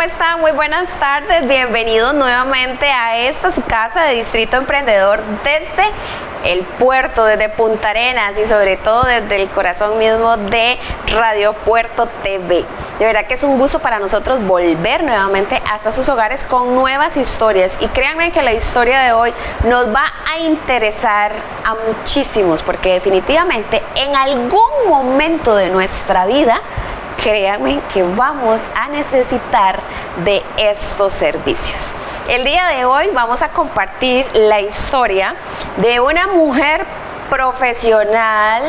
están? Muy buenas tardes, bienvenidos nuevamente a esta su casa de Distrito Emprendedor desde el puerto, desde Punta Arenas y sobre todo desde el corazón mismo de Radio Puerto TV. De verdad que es un gusto para nosotros volver nuevamente hasta sus hogares con nuevas historias y créanme que la historia de hoy nos va a interesar a muchísimos porque definitivamente en algún momento de nuestra vida créanme que vamos a necesitar de estos servicios. El día de hoy vamos a compartir la historia de una mujer profesional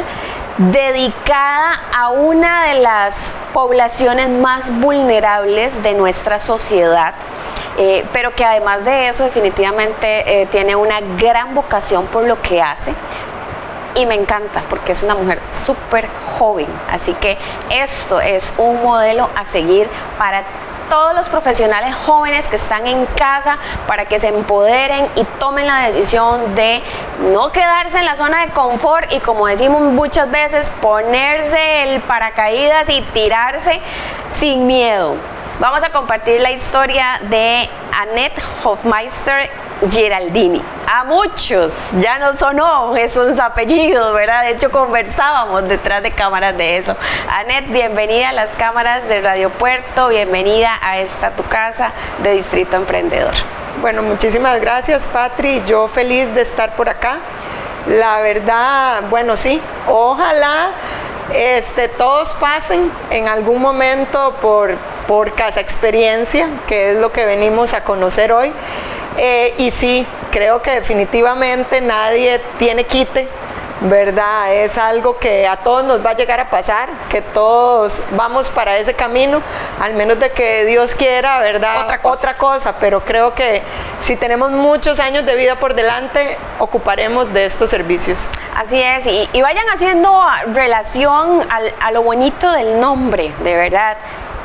dedicada a una de las poblaciones más vulnerables de nuestra sociedad, pero que además de eso definitivamente tiene una gran vocación por lo que hace. Y me encanta porque es una mujer súper joven, así que esto es un modelo a seguir para todos los profesionales jóvenes que están en casa, para que se empoderen y tomen la decisión de no quedarse en la zona de confort y, como decimos muchas veces, ponerse el paracaídas y tirarse sin miedo. Vamos a compartir la historia de Annette Hofmeister Giraldini. A muchos ya nos sonó esos apellidos, ¿verdad? De hecho, conversábamos detrás de cámaras de eso. Annette, bienvenida a las cámaras de Radio Puerto, bienvenida a esta tu casa de Distrito Emprendedor. Bueno, muchísimas gracias, Patri. Yo feliz de estar por acá. La verdad, bueno, sí, ojalá todos pasen en algún momento por Casa Experiencia, que es lo que venimos a conocer hoy. Y sí, creo que definitivamente nadie tiene quite, ¿verdad? Es algo que a todos nos va a llegar a pasar, que todos vamos para ese camino, al menos de que Dios quiera, ¿verdad? Otra cosa, pero creo que si tenemos muchos años de vida por delante, ocuparemos de estos servicios. Así es, y vayan haciendo relación a lo bonito del nombre, de verdad,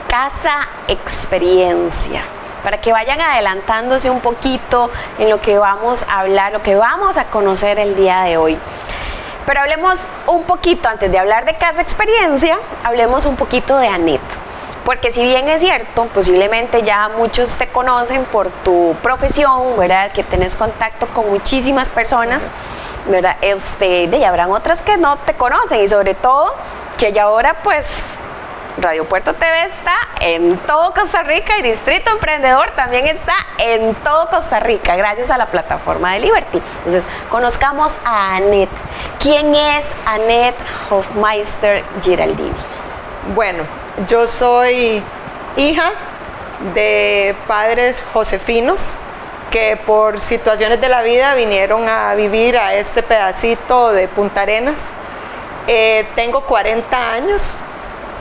Casa Experiencia, para que vayan adelantándose un poquito en lo que vamos a hablar, lo que vamos a conocer el día de hoy. Pero hablemos un poquito, antes de hablar de Casa Experiencia, hablemos un poquito de Annette. Porque si bien es cierto, posiblemente ya muchos te conocen por tu profesión, ¿verdad? Que tenés contacto con muchísimas personas, ¿verdad? Y habrán otras que no te conocen y sobre todo que ya ahora pues Radio Puerto TV está en todo Costa Rica y Distrito Emprendedor también está en todo Costa Rica gracias a la plataforma de Liberty. Entonces, conozcamos a Annette. ¿Quién es Annette Hofmeister Giraldini? Bueno, yo soy hija de padres josefinos que por situaciones de la vida vinieron a vivir a este pedacito de Punta Arenas. Tengo 40 años.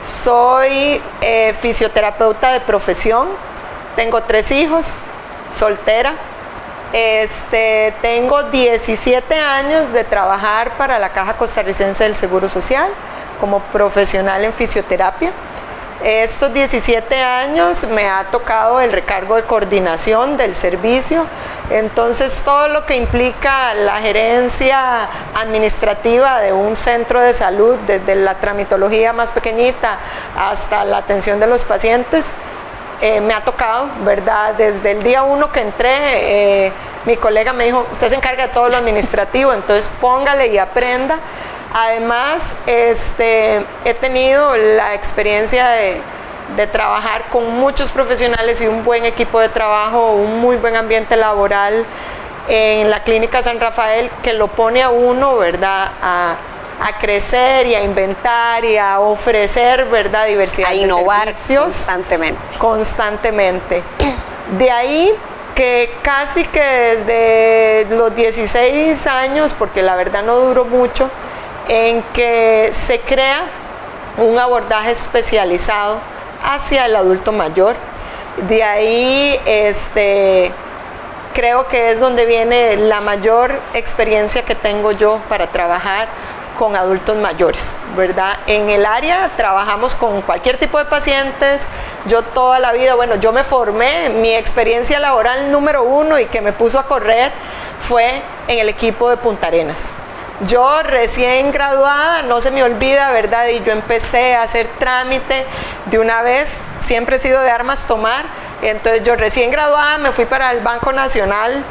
Soy fisioterapeuta de profesión, tengo 3 hijos, soltera, tengo 17 años de trabajar para la Caja Costarricense del Seguro Social como profesional en fisioterapia. Estos 17 años me ha tocado el recargo de coordinación del servicio, entonces todo lo que implica la gerencia administrativa de un centro de salud, desde la tramitología más pequeñita hasta la atención de los pacientes, me ha tocado, ¿verdad? Desde el día 1 que entré, mi colega me dijo, usted se encarga de todo lo administrativo, entonces póngale y aprenda. Además, he tenido la experiencia de trabajar con muchos profesionales y un buen equipo de trabajo, un muy buen ambiente laboral en la Clínica San Rafael que lo pone a uno, ¿verdad?, a crecer y a inventar y a ofrecer, ¿verdad?, diversidad a innovar de servicios constantemente. De ahí que casi que desde los 16 años, porque la verdad no duró mucho, en que se crea un abordaje especializado hacia el adulto mayor. De ahí creo que es donde viene la mayor experiencia que tengo yo para trabajar con adultos mayores, ¿verdad? En el área trabajamos con cualquier tipo de pacientes. Yo toda la vida, bueno, yo me formé, mi experiencia laboral número 1 y que me puso a correr fue en el equipo de Punta Arenas. Yo recién graduada, no se me olvida, ¿verdad? Y yo empecé a hacer trámite de una vez, siempre he sido de armas tomar, Entonces yo recién graduada me fui para el Banco Nacional.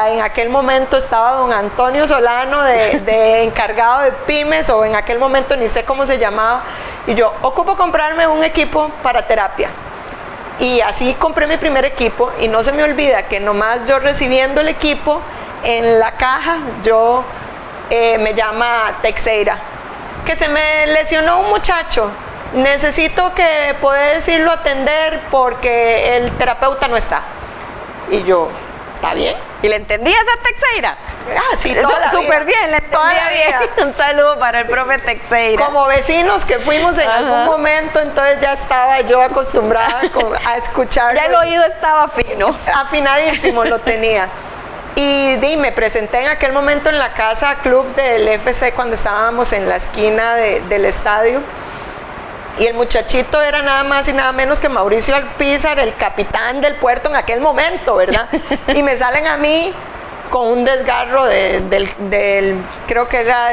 En aquel momento estaba don Antonio Solano de encargado de pymes, o en aquel momento ni sé cómo se llamaba, y yo ocupo comprarme un equipo para terapia. Y así compré mi primer equipo, y no se me olvida que nomás yo recibiendo el equipo, en la caja yo me llama Teixeira, que se me lesionó un muchacho, necesito que puedes irlo a atender porque el terapeuta no está. Y yo, ¿está bien? ¿Y le entendías a Teixeira? Ah, sí, toda la súper vida. bien, le entendía bien. Un saludo para el profe Teixeira. Como vecinos que fuimos en algún momento, entonces ya estaba yo acostumbrada a escucharlo. Ya el oído estaba fino. Afinadísimo lo tenía. Y me presenté en aquel momento en la casa club del FC cuando estábamos en la esquina del estadio. Y el muchachito era nada más y nada menos que Mauricio Alpizar, el capitán del puerto en aquel momento, ¿verdad? Y me salen a mí con un desgarro del creo que era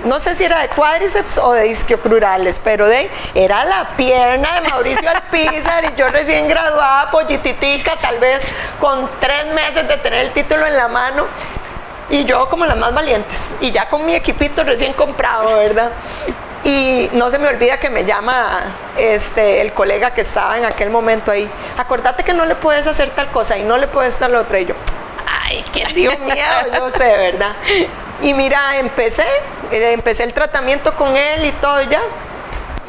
no sé si era de cuádriceps o de isquiocrurales, pero era la pierna de Mauricio Alpizar, y yo recién graduada, pollititica, tal vez con 3 meses de tener el título en la mano, y yo como las más valientes, y ya con mi equipito recién comprado, ¿verdad? Y no se me olvida que me llama el colega que estaba en aquel momento ahí, acordate que no le puedes hacer tal cosa y no le puedes dar la otra, y yo, ay, qué Dios mío, yo sé, ¿verdad? Y mira, empecé el tratamiento con él y todo ya,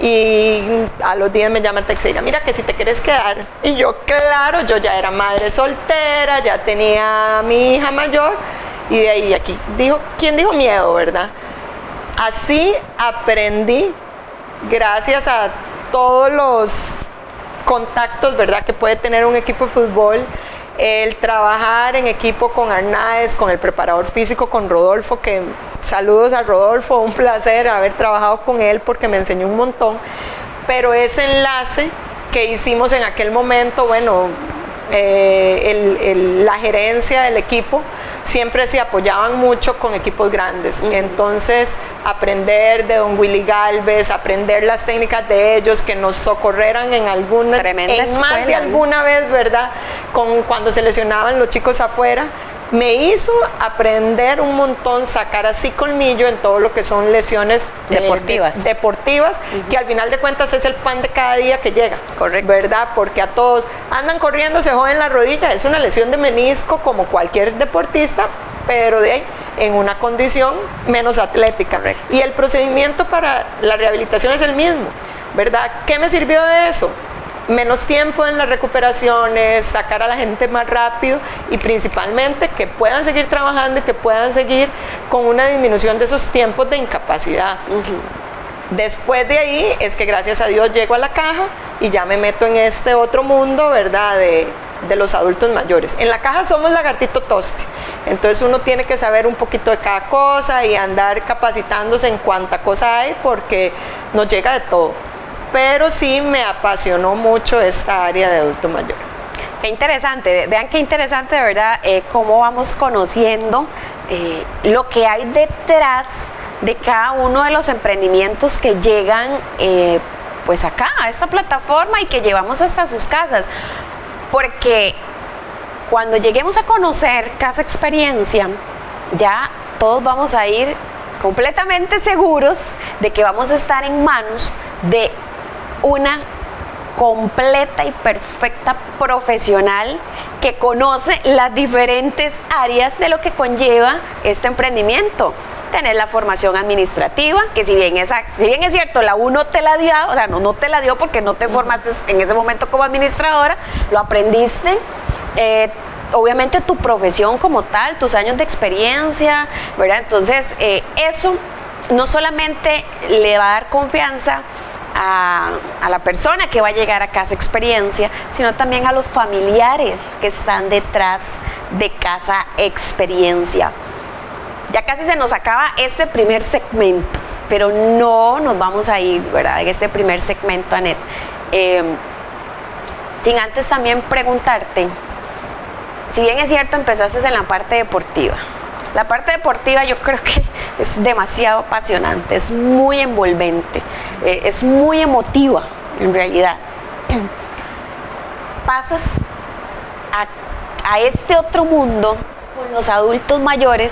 y a los días me llama Teixeira, mira que si te quieres quedar. Y yo, claro, yo ya era madre soltera, ya tenía a mi hija mayor, y de ahí aquí ¿quién dijo miedo, verdad? Así aprendí, gracias a todos los contactos, ¿verdad?, que puede tener un equipo de fútbol, el trabajar en equipo con Arnáez, con el preparador físico, con Rodolfo, que saludos a Rodolfo, un placer haber trabajado con él porque me enseñó un montón, pero ese enlace que hicimos en aquel momento, bueno, la gerencia del equipo siempre se apoyaban mucho con equipos grandes. Entonces, aprender de don Willy Galvez, aprender las técnicas de ellos, que nos socorreran en más de alguna vez, ¿verdad? Cuando se lesionaban los chicos afuera, me hizo aprender un montón, sacar así colmillo en todo lo que son lesiones deportivas, que al final de cuentas es el pan de cada día que llega. Correcto. ¿Verdad? Porque a todos andan corriendo, se joden la rodilla, es una lesión de menisco como cualquier deportista, pero de ahí en una condición menos atlética. Correcto. Y el procedimiento para la rehabilitación es el mismo, ¿verdad? ¿Qué me sirvió de eso? Menos tiempo en las recuperaciones, sacar a la gente más rápido, y principalmente que puedan seguir trabajando y que puedan seguir con una disminución de esos tiempos de incapacidad. Después de ahí es que gracias a Dios llego a la caja y ya me meto en este otro mundo, ¿verdad?, de los adultos mayores. En la caja somos lagartito toste, entonces uno tiene que saber un poquito de cada cosa y andar capacitándose en cuánta cosa hay, porque nos llega de todo. Pero sí me apasionó mucho esta área de adulto mayor. Qué interesante, vean qué interesante, de verdad, cómo vamos conociendo lo que hay detrás de cada uno de los emprendimientos que llegan pues acá, a esta plataforma, y que llevamos hasta sus casas. Porque cuando lleguemos a conocer Casa Experiencia, ya todos vamos a ir completamente seguros de que vamos a estar en manos de una completa y perfecta profesional que conoce las diferentes áreas de lo que conlleva este emprendimiento. Tener la formación administrativa, que si bien es cierto, la U no te la dio, o sea, no te la dio porque no te formaste en ese momento como administradora, lo aprendiste. Obviamente tu profesión como tal, tus años de experiencia, ¿verdad? Entonces, eso no solamente le va a dar confianza a la persona que va a llegar a Casa Experiencia, sino también a los familiares que están detrás de Casa Experiencia. Ya casi se nos acaba este primer segmento, pero no nos vamos a ir, ¿verdad?, en este primer segmento, Anet, sin antes también preguntarte, si bien es cierto, empezaste en la parte deportiva. La parte deportiva yo creo que es demasiado apasionante, es muy envolvente, es muy emotiva en realidad. pasas a este otro mundo con los adultos mayores,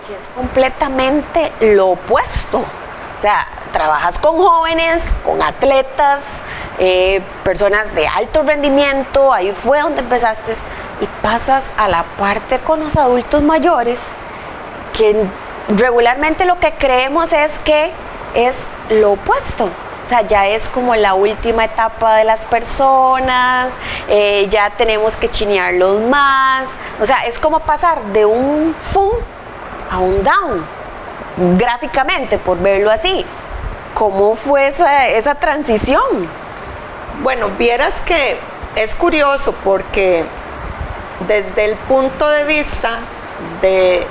que es completamente lo opuesto. O sea, trabajas con jóvenes, con atletas, personas de alto rendimiento, ahí fue donde empezaste, y pasas a la parte con los adultos mayores, que regularmente lo que creemos es que es lo opuesto. O sea, ya es como la última etapa de las personas, ya tenemos que chinearlos más. O sea, es como pasar de un fun a un down, gráficamente, por verlo así. ¿Cómo fue esa transición? Bueno, vieras que es curioso porque desde el punto de vista de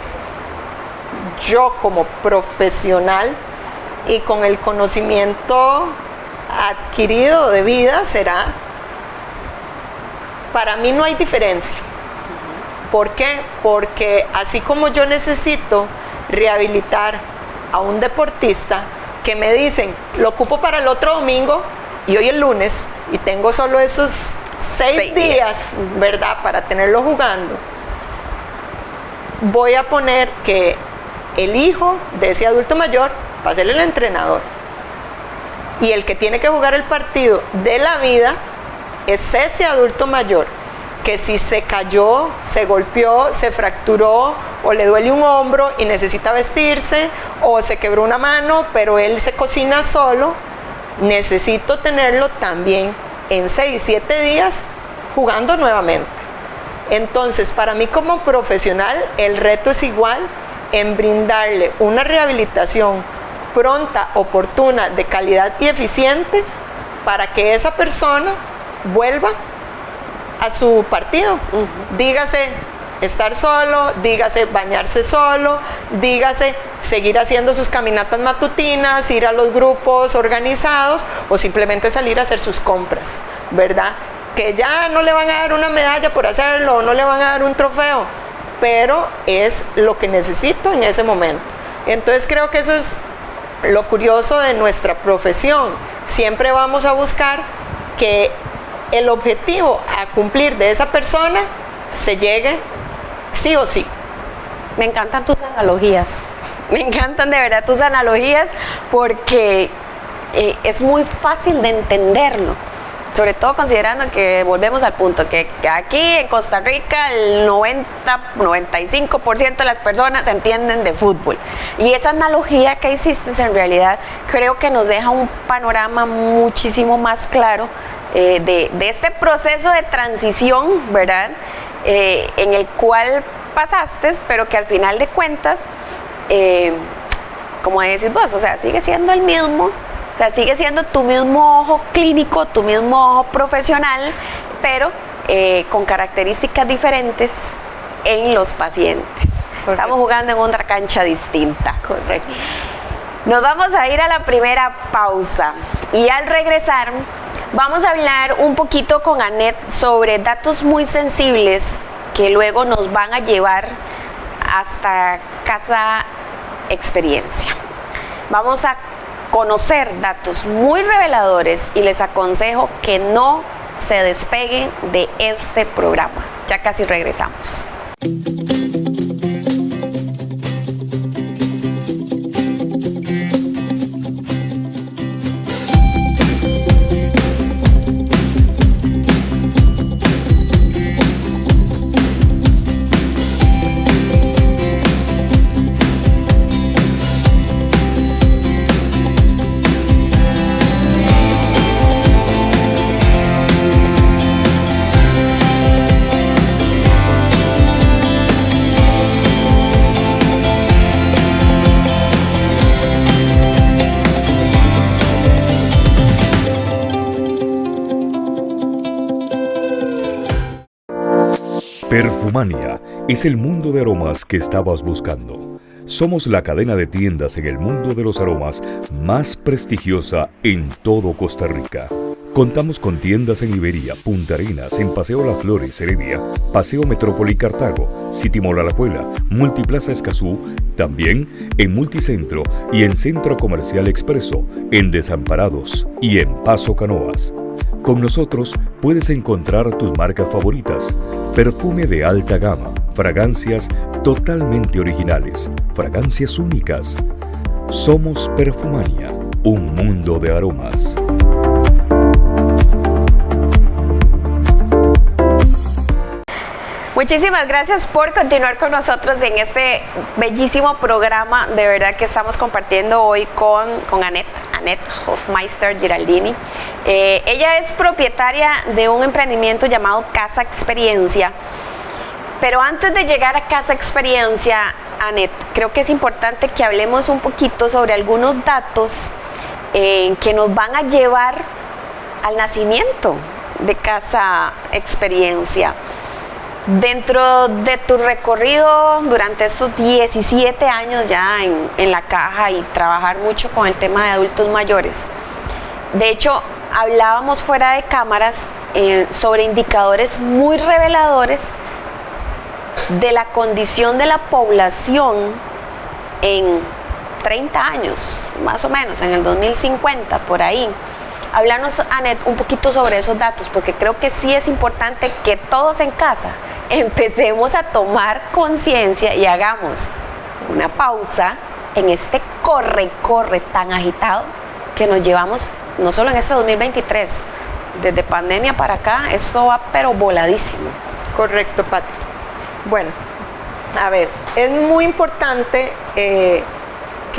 yo como profesional y con el conocimiento adquirido de vida, para mí no hay diferencia. ¿Por qué? Porque así como yo necesito rehabilitar a un deportista que me dicen, lo ocupo para el otro domingo y hoy es lunes y tengo solo esos 6 días, ¿verdad?, para tenerlo jugando, voy a poner que el hijo de ese adulto mayor va a ser el entrenador, y el que tiene que jugar el partido de la vida es ese adulto mayor que si se cayó, se golpeó, se fracturó o le duele un hombro y necesita vestirse, o se quebró una mano pero él se cocina solo, necesito tenerlo también en 6, 7 días jugando nuevamente. Entonces, para mí como profesional, el reto es igual en brindarle una rehabilitación pronta, oportuna, de calidad y eficiente para que esa persona vuelva a su partido. Dígase estar solo, dígase bañarse solo, dígase seguir haciendo sus caminatas matutinas, ir a los grupos organizados o simplemente salir a hacer sus compras, ¿verdad? Que ya no le van a dar una medalla por hacerlo o no le van a dar un trofeo, pero es lo que necesito en ese momento. Entonces creo que eso es lo curioso de nuestra profesión. Siempre vamos a buscar que el objetivo a cumplir de esa persona se llegue sí o sí. Me encantan tus analogías, me encantan de verdad tus analogías, porque es muy fácil de entenderlo, sobre todo considerando que volvemos al punto que aquí en Costa Rica el 95% de las personas entienden de fútbol, y esa analogía que hiciste en realidad creo que nos deja un panorama muchísimo más claro de este proceso de transición, ¿verdad? En el cual pasaste, pero que al final de cuentas, como decís vos, o sea, sigue siendo el mismo, o sea, sigue siendo tu mismo ojo clínico, tu mismo ojo profesional, pero con características diferentes en los pacientes. Correcto. Estamos jugando en otra cancha distinta. Correcto. Nos vamos a ir a la primera pausa y al regresar vamos a hablar un poquito con Anet sobre datos muy sensibles que luego nos van a llevar hasta Casa Experiencia. Vamos a conocer datos muy reveladores y les aconsejo que no se despeguen de este programa. Ya casi regresamos. Perfumania es el mundo de aromas que estabas buscando. Somos la cadena de tiendas en el mundo de los aromas más prestigiosa en todo Costa Rica. Contamos con tiendas en Iberia, Punta Arenas, en Paseo Las Flores, Heredia, Paseo Metrópoli Cartago, City Mall Alajuela, Multiplaza Escazú, también en Multicentro y en Centro Comercial Expreso, en Desamparados y en Paso Canoas. Con nosotros puedes encontrar tus marcas favoritas, perfume de alta gama, fragancias totalmente originales, fragancias únicas. Somos Perfumania, un mundo de aromas. Muchísimas gracias por continuar con nosotros en este bellísimo programa. De verdad que estamos compartiendo hoy con Annette Hofmeister Giraldini. Ella es propietaria de un emprendimiento llamado Casa Experiencia. Pero antes de llegar a Casa Experiencia, Annette, creo que es importante que hablemos un poquito sobre algunos datos que nos van a llevar al nacimiento de Casa Experiencia. Dentro de tu recorrido durante estos 17 años ya en la caja y trabajar mucho con el tema de adultos mayores, de hecho hablábamos fuera de cámaras sobre indicadores muy reveladores de la condición de la población en 30 años, más o menos, en el 2050, por ahí. Háblanos, Annette, un poquito sobre esos datos, porque creo que sí es importante que todos en casa empecemos a tomar conciencia y hagamos una pausa en este corre tan agitado que nos llevamos, no solo en este 2023, desde pandemia para acá, esto va pero voladísimo. Correcto, Patri. Bueno, a ver, es muy importante que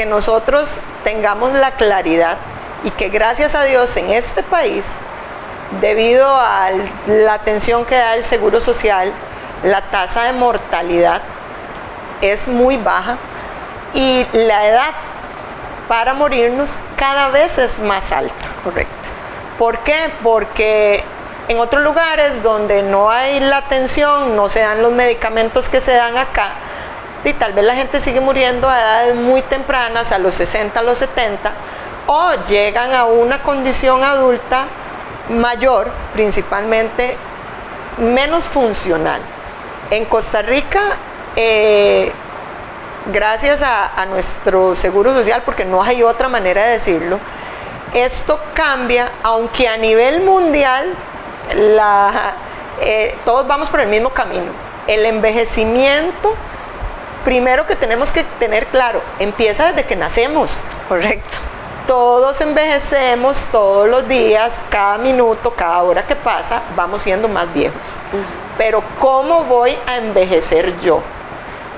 nosotros tengamos la claridad y que gracias a Dios en este país, debido a la atención que da el Seguro Social, la tasa de mortalidad es muy baja y la edad para morirnos cada vez es más alta. Correcto. ¿Por qué? Porque en otros lugares donde no hay la atención, no se dan los medicamentos que se dan acá, y tal vez la gente sigue muriendo a edades muy tempranas, a los 60, a los 70, o llegan a una condición adulta mayor, principalmente menos funcional. En Costa Rica, gracias a nuestro Seguro Social, porque no hay otra manera de decirlo, esto cambia, aunque a nivel mundial todos vamos por el mismo camino. El envejecimiento, primero que tenemos que tener claro, empieza desde que nacemos. Correcto. Todos envejecemos todos los días, cada minuto, cada hora que pasa, vamos siendo más viejos. Pero ¿cómo voy a envejecer yo?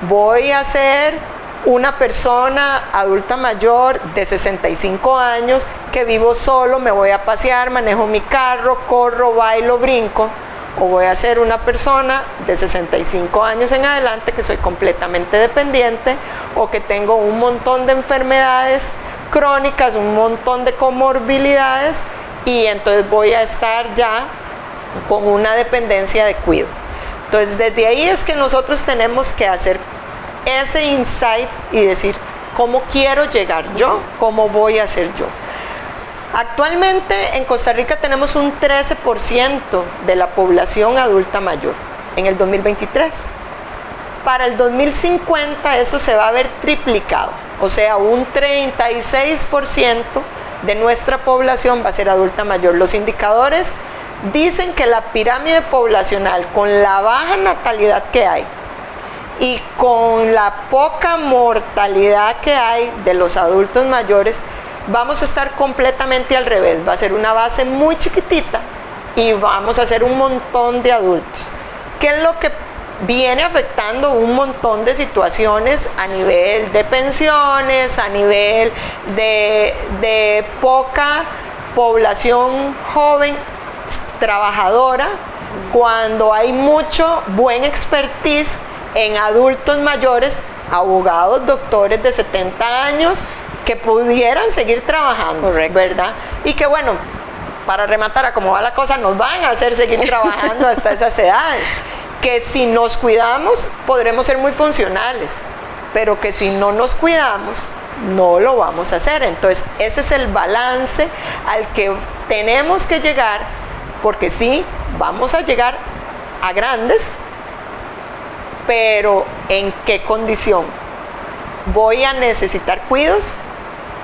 Voy a ser una persona adulta mayor de 65 años que vivo solo, me voy a pasear, manejo mi carro, corro, bailo, brinco, o voy a ser una persona de 65 años en adelante que soy completamente dependiente o que tengo un montón de enfermedades crónicas, un montón de comorbilidades y entonces voy a estar ya con una dependencia de cuidado. Entonces desde ahí es que nosotros tenemos que hacer ese insight y decir cómo quiero llegar yo, cómo voy a ser yo. Actualmente en Costa Rica tenemos un 13% de la población adulta mayor en el 2023. Para el 2050 eso se va a ver triplicado, o sea, un 36% de nuestra población va a ser adulta mayor. Los indicadores dicen que la pirámide poblacional, con la baja natalidad que hay y con la poca mortalidad que hay de los adultos mayores, vamos a estar completamente al revés. Va a ser una base muy chiquitita y vamos a ser un montón de adultos. ¿Qué es lo que viene afectando? Un montón de situaciones a nivel de pensiones, a nivel de poca población joven trabajadora, cuando hay mucho buen expertise en adultos mayores, abogados, doctores de 70 años que pudieran seguir trabajando. Correcto. ¿Verdad? Y que bueno, para rematar a cómo va la cosa, nos van a hacer seguir trabajando hasta esas edades, que si nos cuidamos podremos ser muy funcionales, pero que si no nos cuidamos no lo vamos a hacer. Entonces, ese es el balance al que tenemos que llegar, porque sí, vamos a llegar a grandes, pero ¿en qué condición? ¿Voy a necesitar cuidos?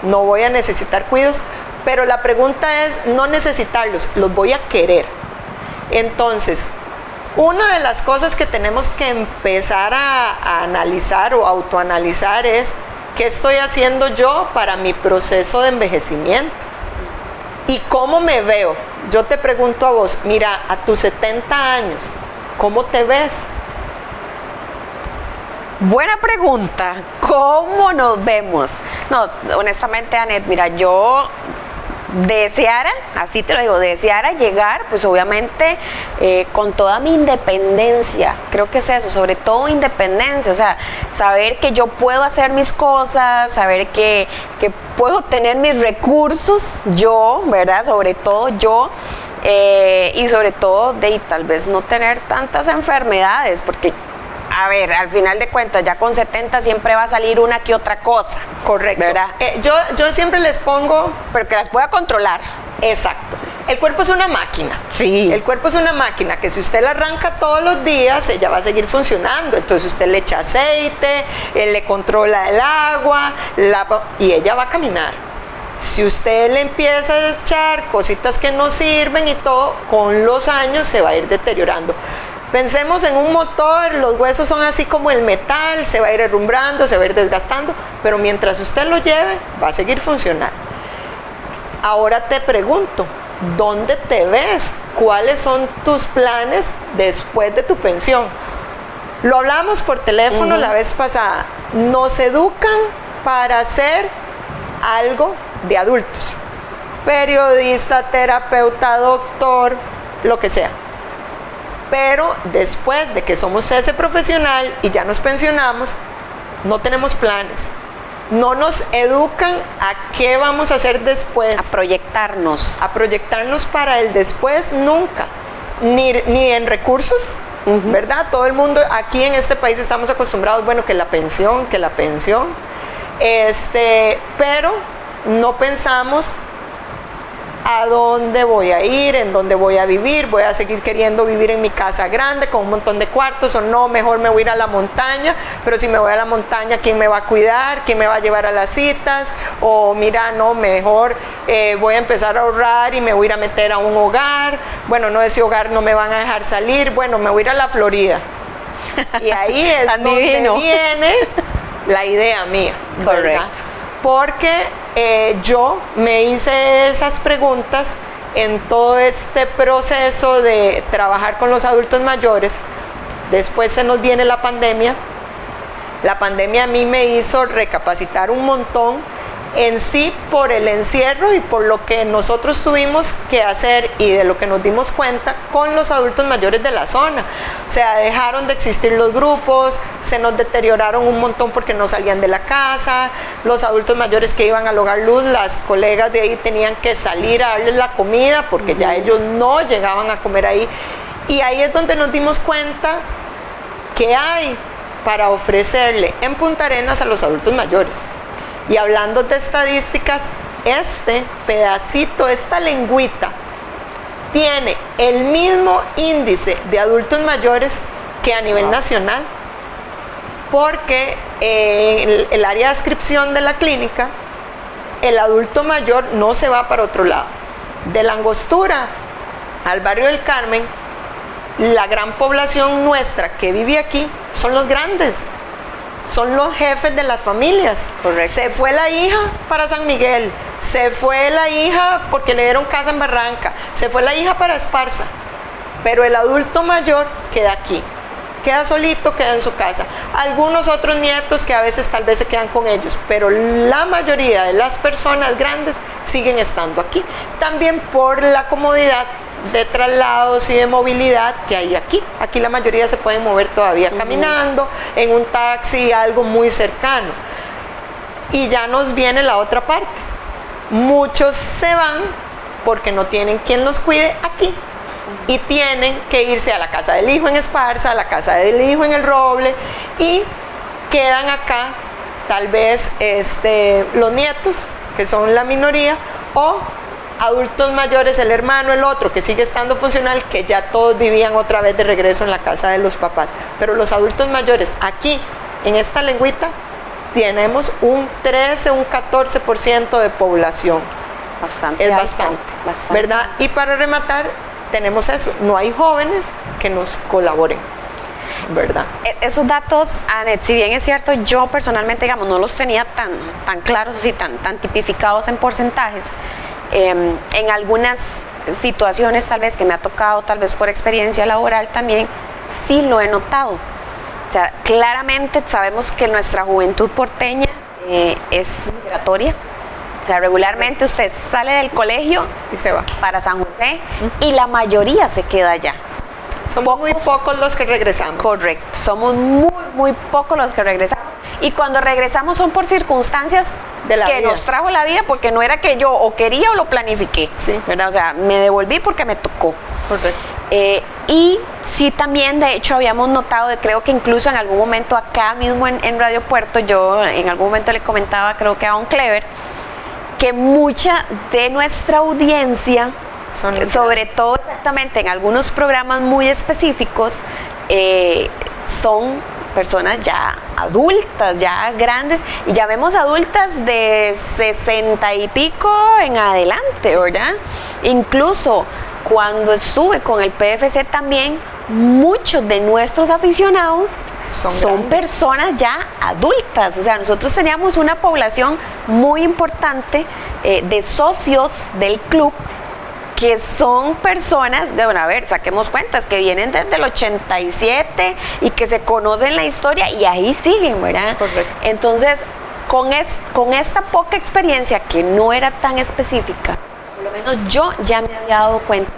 ¿No voy a necesitar cuidos? Pero la pregunta es no necesitarlos, los voy a querer. Entonces, una de las cosas que tenemos que empezar a analizar o autoanalizar es ¿qué estoy haciendo yo para mi proceso de envejecimiento? ¿Y cómo me veo? Yo te pregunto a vos, mira, a tus 70 años, ¿cómo te ves? Buena pregunta. ¿Cómo nos vemos? No, honestamente, Anet, mira, yo deseara, así te lo digo, deseara llegar, pues obviamente con toda mi independencia. Creo que es eso, sobre todo independencia, o sea, saber que yo puedo hacer mis cosas, saber que puedo tener mis recursos, yo, ¿verdad? Sobre todo yo. Y sobre todo de tal vez no tener tantas enfermedades, porque a ver, al final de cuentas, ya con 70 siempre va a salir una que otra cosa. Correcto. ¿Verdad? Yo siempre les pongo... Pero que las pueda controlar. Exacto. El cuerpo es una máquina. Sí. El cuerpo es una máquina que si usted la arranca todos los días, ella va a seguir funcionando. Entonces usted le echa aceite, le controla el agua, y ella va a caminar. Si usted le empieza a echar cositas que no sirven y todo, con los años se va a ir deteriorando. Pensemos en un motor, los huesos son así como el metal, se va a ir herrumbrando, se va a ir desgastando, pero mientras usted lo lleve, va a seguir funcionando. Ahora te pregunto, ¿dónde te ves? ¿Cuáles son tus planes después de tu pensión? Lo hablamos por teléfono la vez pasada. Nos educan para hacer algo de adultos. Periodista, terapeuta, doctor, lo que sea. Pero después de que somos ese profesional y ya nos pensionamos, no tenemos planes. No nos educan a qué vamos a hacer después. A proyectarnos. A proyectarnos para el después, nunca. Ni en recursos, ¿verdad? Todo el mundo aquí en este país estamos acostumbrados, bueno, que la pensión, pero no pensamos a dónde voy a ir, en dónde voy a vivir, voy a seguir queriendo vivir en mi casa grande con un montón de cuartos, o no, mejor me voy a ir a la montaña, pero si me voy a la montaña, ¿quién me va a cuidar? ¿Quién me va a llevar a las citas? O mira, no, mejor voy a empezar a ahorrar y me voy a ir a meter a un hogar, bueno, no, ese hogar no me van a dejar salir, bueno, me voy a ir a la Florida. Y ahí es donde viene la idea mía, ¿verdad? Correcto. Porque yo me hice esas preguntas en todo este proceso de trabajar con los adultos mayores. Después se nos viene la pandemia. La pandemia a mí me hizo recapacitar un montón en sí por el encierro y por lo que nosotros tuvimos que hacer y de lo que nos dimos cuenta con los adultos mayores de la zona. O sea, dejaron de existir los grupos, se nos deterioraron un montón porque no salían de la casa, los adultos mayores que iban al Hogar Luz, las colegas de ahí tenían que salir a darles la comida porque ya ellos no llegaban a comer ahí. Y ahí es donde nos dimos cuenta que hay para ofrecerle en Punta Arenas a los adultos mayores. Y hablando de estadísticas, este pedacito, esta lengüita, tiene el mismo índice de adultos mayores que a nivel nacional, porque en el área de adscripción de la clínica, el adulto mayor no se va para otro lado. De La Angostura al barrio del Carmen, la gran población nuestra que vive aquí son los grandes. Son los jefes de las familias. Correcto. Se fue la hija para San Miguel, se fue la hija porque le dieron casa en Barranca, se fue la hija para Esparza, pero el adulto mayor queda aquí, queda solito, queda en su casa. Algunos otros nietos que a veces tal vez se quedan con ellos, pero la mayoría de las personas grandes siguen estando aquí, también por la comodidad de traslados y de movilidad que hay aquí. Aquí la mayoría se pueden mover todavía caminando, en un taxi, algo muy cercano. Y ya nos viene la otra parte. Muchos se van porque no tienen quien los cuide aquí y tienen que irse a la casa del hijo en Esparza, a la casa del hijo en El Roble, y quedan acá tal vez los nietos, que son la minoría, o adultos mayores, el hermano, el otro, que sigue estando funcional, que ya todos vivían otra vez de regreso en la casa de los papás. Pero los adultos mayores, aquí, en esta lengüita, tenemos un 13, un 14% de población. Bastante. Es alto, bastante, ¿verdad? Y para rematar, tenemos eso, no hay jóvenes que nos colaboren, ¿verdad? Esos datos, Anet, si bien es cierto, yo personalmente, digamos, no los tenía tan claros, así, tan tipificados en porcentajes. En algunas situaciones tal vez que me ha tocado, tal vez por experiencia laboral también, sí lo he notado. O sea, claramente sabemos que nuestra juventud porteña es migratoria. O sea, regularmente usted sale del colegio y se va para San José y la mayoría se queda allá. Somos muy pocos los que regresamos. Correcto, somos muy pocos los que regresamos. Y cuando regresamos son por circunstancias de la que vida. nos trajo la vida, porque no era que yo o quería o lo planifiqué. Sí. ¿Verdad? O sea, me devolví porque me tocó. Correcto. Y sí, también, de hecho, habíamos notado, creo que incluso en algún momento acá mismo en Radio Puerto, yo en algún momento le comentaba, creo que a Don Clever, que mucha de nuestra audiencia, sobre todo exactamente en algunos programas muy específicos, son personas ya adultas, ya grandes, y ya vemos adultas de 60 y pico en adelante, ¿verdad? Incluso cuando estuve con el PFC también, muchos de nuestros aficionados son personas ya adultas. O sea, nosotros teníamos una población muy importante de socios del club, que son personas, bueno, a ver, saquemos cuentas, que vienen desde el 87 y que se conocen la historia y ahí siguen, ¿verdad? Correcto. Entonces, con esta poca experiencia, que no era tan específica, por lo menos yo ya me había dado cuenta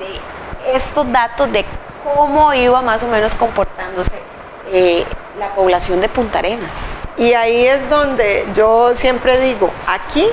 de estos datos, de cómo iba más o menos comportándose la población de Punta Arenas. Y ahí es donde yo siempre digo, aquí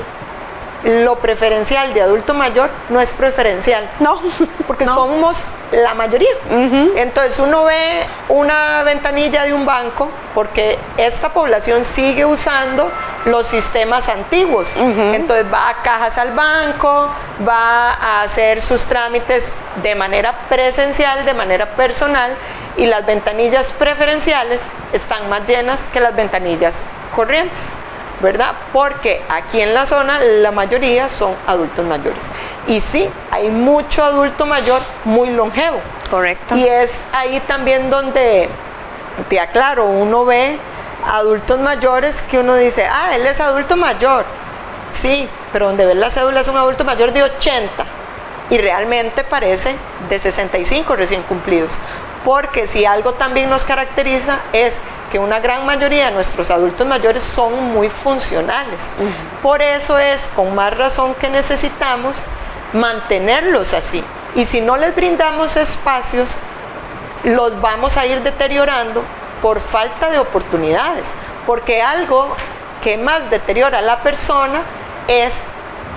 lo preferencial de adulto mayor no es preferencial. No. Porque no. somos la mayoría. Entonces uno ve una ventanilla de un banco, porque esta población sigue usando los sistemas antiguos. Entonces va a cajas al banco, va a hacer sus trámites de manera presencial, de manera personal, y las ventanillas preferenciales están más llenas que las ventanillas corrientes, ¿verdad? Porque aquí en la zona la mayoría son adultos mayores. Y sí, hay mucho adulto mayor muy longevo. Correcto. Y es ahí también donde, te aclaro, uno ve adultos mayores que uno dice, él es adulto mayor. Sí, pero donde ves la cédula es un adulto mayor de 80 y realmente parece de 65 recién cumplidos. Porque si algo también nos caracteriza es que una gran mayoría de nuestros adultos mayores son muy funcionales. Por eso es con más razón que necesitamos mantenerlos así. Y si no les brindamos espacios, los vamos a ir deteriorando por falta de oportunidades. Porque algo que más deteriora a la persona es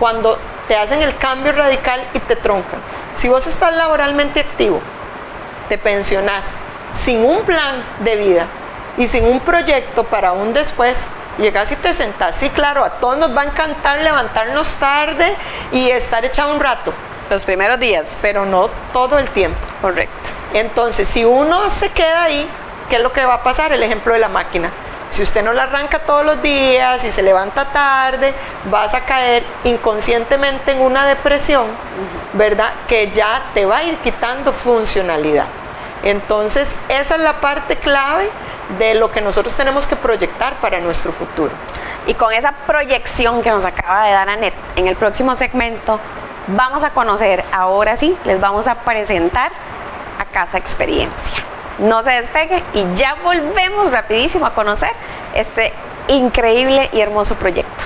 cuando te hacen el cambio radical y te troncan. Si vos estás laboralmente activo, te pensionás sin un plan de vida y sin un proyecto para un después, llegas y te sentás. Sí, claro, a todos nos va a encantar levantarnos tarde y estar echado un rato. Los primeros días. Pero no todo el tiempo. Correcto. Entonces, si uno se queda ahí, ¿qué es lo que va a pasar? El ejemplo de la máquina. Si usted no la arranca todos los días y se levanta tarde, vas a caer inconscientemente en una depresión, ¿verdad? Que ya te va a ir quitando funcionalidad. Entonces, esa es la parte clave de lo que nosotros tenemos que proyectar para nuestro futuro. Y con esa proyección que nos acaba de dar Anet, en el próximo segmento vamos a conocer, ahora sí, les vamos a presentar a Casa Experiencia. No se despegue y ya volvemos rapidísimo a conocer este increíble y hermoso proyecto.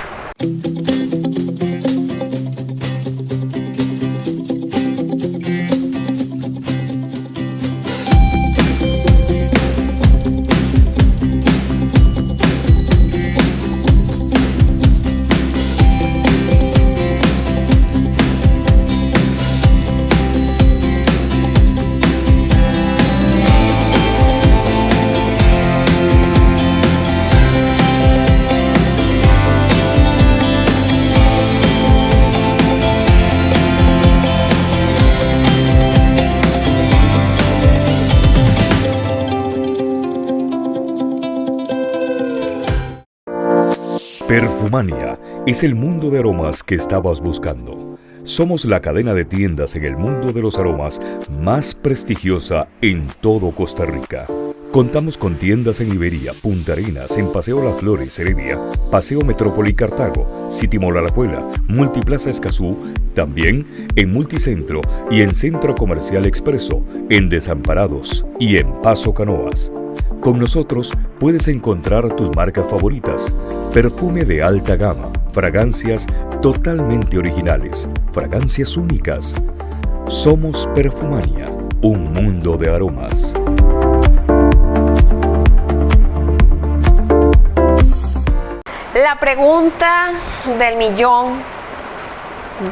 Perfumania es el mundo de aromas que estabas buscando. Somos la cadena de tiendas en el mundo de los aromas más prestigiosa en todo Costa Rica. Contamos con tiendas en Iberia, Punta Arenas, en Paseo Las Flores, Heredia, Paseo Metrópoli, Cartago, City Mall Alajuela, Multiplaza Escazú, también en Multicentro y en Centro Comercial Expreso, en Desamparados y en Paso Canoas. Con nosotros puedes encontrar tus marcas favoritas, perfume de alta gama, fragancias totalmente originales, fragancias únicas. Somos Perfumania, un mundo de aromas. La pregunta del millón,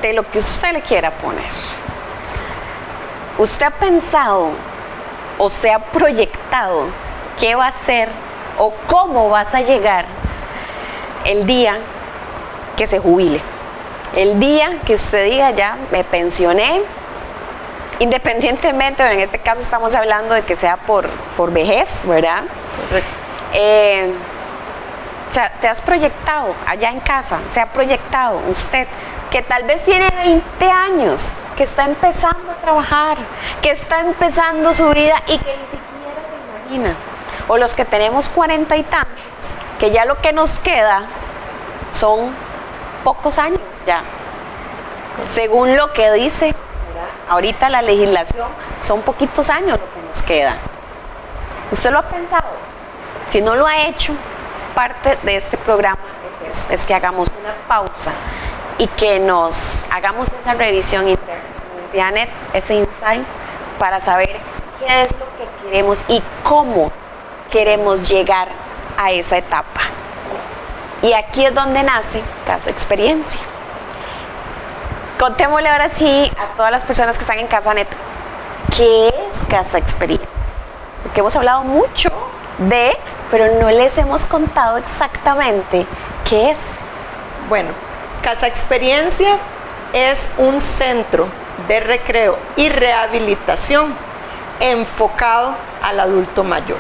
de lo que usted le quiera poner. ¿Usted ha pensado o se ha proyectado qué va a hacer o cómo vas a llegar el día que se jubile? El día que usted diga, ya me pensioné, independientemente, en este caso estamos hablando de que sea por vejez, ¿verdad? Correcto. O sea, te has proyectado allá en casa, se ha proyectado usted que tal vez tiene 20 años, que está empezando a trabajar, que está empezando su vida y que ni siquiera se imagina. O los que tenemos 40 y tantos, que ya lo que nos queda son pocos años ya. Según lo que dice ahorita la legislación, son poquitos años lo que nos queda. ¿Usted lo ha pensado? Si no lo ha hecho, parte de este programa es eso, es que hagamos una pausa y que nos hagamos esa revisión interna, como decía Anet, ese insight para saber qué es lo que queremos y cómo queremos llegar a esa etapa. Y aquí es donde nace Casa Experiencia. Contémosle ahora sí a todas las personas que están en casa, Anet, ¿qué es Casa Experiencia? Porque hemos hablado mucho pero no les hemos contado exactamente qué es. Bueno, Casa Experiencia es un centro de recreo y rehabilitación enfocado al adulto mayor.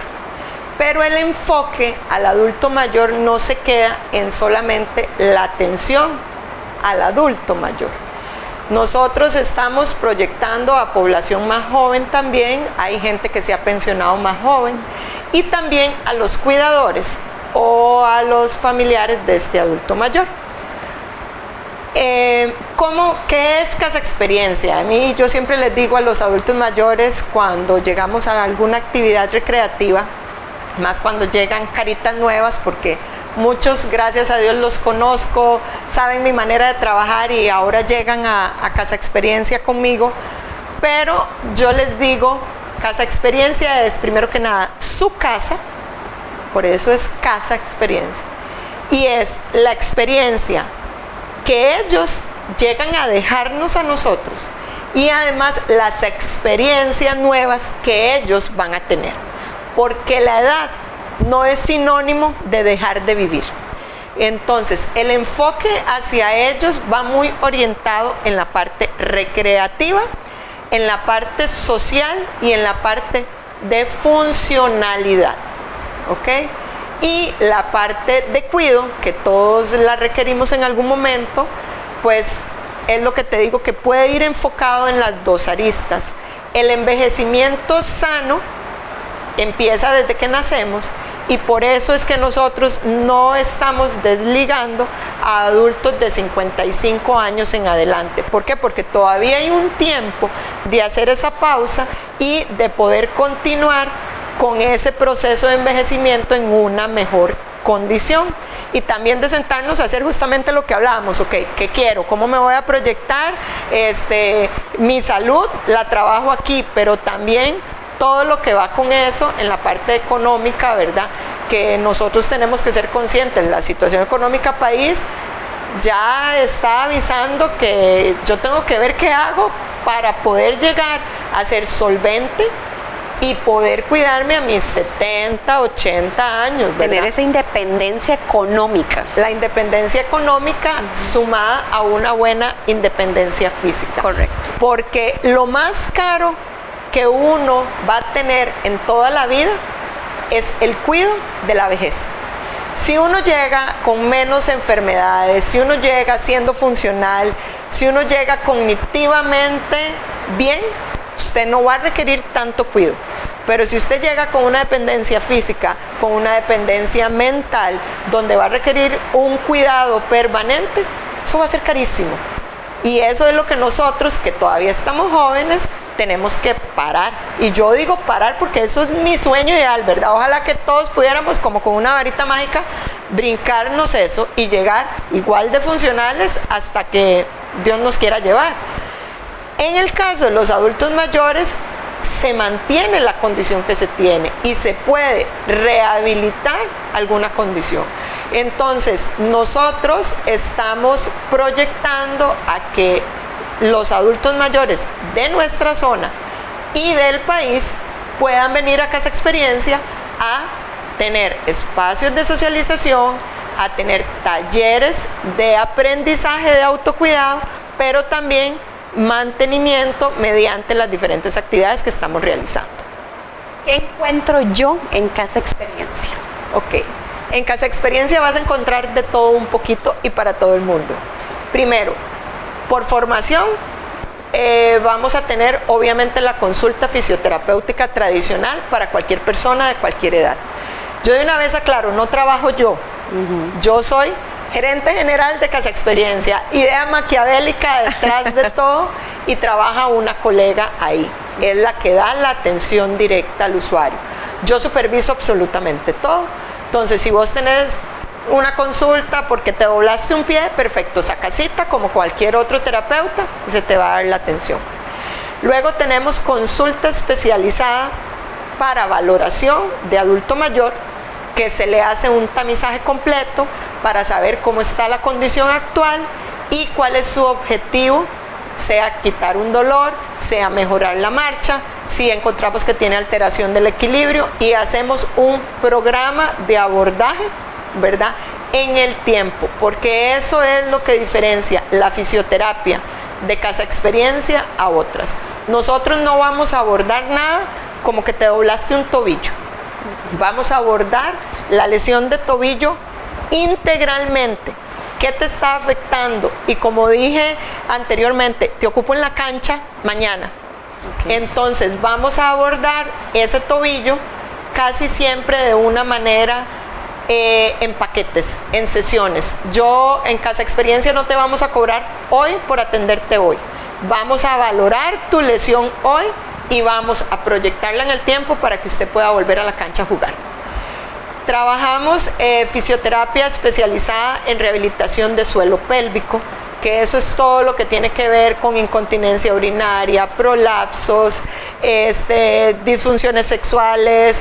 Pero el enfoque al adulto mayor no se queda en solamente la atención al adulto mayor. Nosotros estamos proyectando a población más joven también, hay gente que se ha pensionado más joven, y también a los cuidadores o a los familiares de este adulto mayor. ¿Qué es Casa Experiencia? A mí, yo siempre les digo a los adultos mayores cuando llegamos a alguna actividad recreativa, más cuando llegan caritas nuevas, porque muchos, gracias a Dios, los conozco, saben mi manera de trabajar y ahora llegan a Casa Experiencia conmigo, pero yo les digo, Casa Experiencia es, primero que nada, su casa, por eso es Casa Experiencia, y es la experiencia que ellos llegan a dejarnos a nosotros y además las experiencias nuevas que ellos van a tener, porque la edad no es sinónimo de dejar de vivir. Entonces, el enfoque hacia ellos va muy orientado en la parte recreativa, en la parte social y en la parte de funcionalidad, ¿ok? Y la parte de cuidado, que todos la requerimos en algún momento, pues es lo que te digo, que puede ir enfocado en las dos aristas. El envejecimiento sano empieza desde que nacemos y por eso es que nosotros no estamos desligando a adultos de 55 años en adelante. ¿Por qué? Porque todavía hay un tiempo de hacer esa pausa y de poder continuar con ese proceso de envejecimiento en una mejor condición. Y también de sentarnos a hacer justamente lo que hablábamos, ok, ¿qué quiero? ¿Cómo me voy a proyectar? Mi salud la trabajo aquí, pero también todo lo que va con eso en la parte económica, ¿verdad? Que nosotros tenemos que ser conscientes, la situación económica país ya está avisando que yo tengo que ver qué hago para poder llegar a ser solvente y poder cuidarme a mis 70, 80 años, ¿verdad? Tener esa independencia económica. La independencia económica sumada a una buena independencia física. Correcto. Porque lo más caro que uno va a tener en toda la vida es el cuidado de la vejez. Si uno llega con menos enfermedades, si uno llega siendo funcional, si uno llega cognitivamente bien, usted no va a requerir tanto cuidado. Pero si usted llega con una dependencia física, con una dependencia mental, donde va a requerir un cuidado permanente, eso va a ser carísimo. Y eso es lo que nosotros, que todavía estamos jóvenes, tenemos que parar. Y yo digo parar porque eso es mi sueño ideal, ¿verdad? Ojalá que todos pudiéramos, como con una varita mágica, brincarnos eso y llegar igual de funcionales hasta que Dios nos quiera llevar. En el caso de los adultos mayores, se mantiene la condición que se tiene y se puede rehabilitar alguna condición. Entonces, nosotros estamos proyectando a que los adultos mayores de nuestra zona y del país puedan venir a Casa Experiencia a tener espacios de socialización, a tener talleres de aprendizaje de autocuidado, pero también mantenimiento mediante las diferentes actividades que estamos realizando. ¿Qué encuentro yo en Casa Experiencia? Ok, en Casa Experiencia vas a encontrar de todo un poquito y para todo el mundo. Primero, por formación, vamos a tener obviamente la consulta fisioterapéutica tradicional para cualquier persona de cualquier edad. Yo de una vez aclaro, no trabajo yo, yo soy gerente general de Casa Experiencia, idea maquiavélica detrás de todo, y trabaja una colega ahí, es la que da la atención directa al usuario. Yo superviso absolutamente todo. Entonces, si vos tenés una consulta porque te doblaste un pie, perfecto, saca cita como cualquier otro terapeuta y se te va a dar la atención. Luego tenemos consulta especializada para valoración de adulto mayor, que se le hace un tamizaje completo para saber cómo está la condición actual y cuál es su objetivo, sea quitar un dolor, sea mejorar la marcha, si encontramos que tiene alteración del equilibrio, y hacemos un programa de abordaje, ¿verdad?, en el tiempo, porque eso es lo que diferencia la fisioterapia de Casa Experiencia a otras. Nosotros no vamos a abordar nada como que te doblaste un tobillo. Vamos a abordar la lesión de tobillo integralmente. ¿Qué te está afectando? Y como dije anteriormente, te ocupo en la cancha mañana. Okay. Entonces vamos a abordar ese tobillo casi siempre de una manera en paquetes, en sesiones. Yo en Casa Experiencia no te vamos a cobrar hoy por atenderte hoy. Vamos a valorar tu lesión hoy y vamos a proyectarla en el tiempo para que usted pueda volver a la cancha a jugar. Trabajamos fisioterapia especializada en rehabilitación de suelo pélvico, que eso es todo lo que tiene que ver con incontinencia urinaria, prolapsos, disfunciones sexuales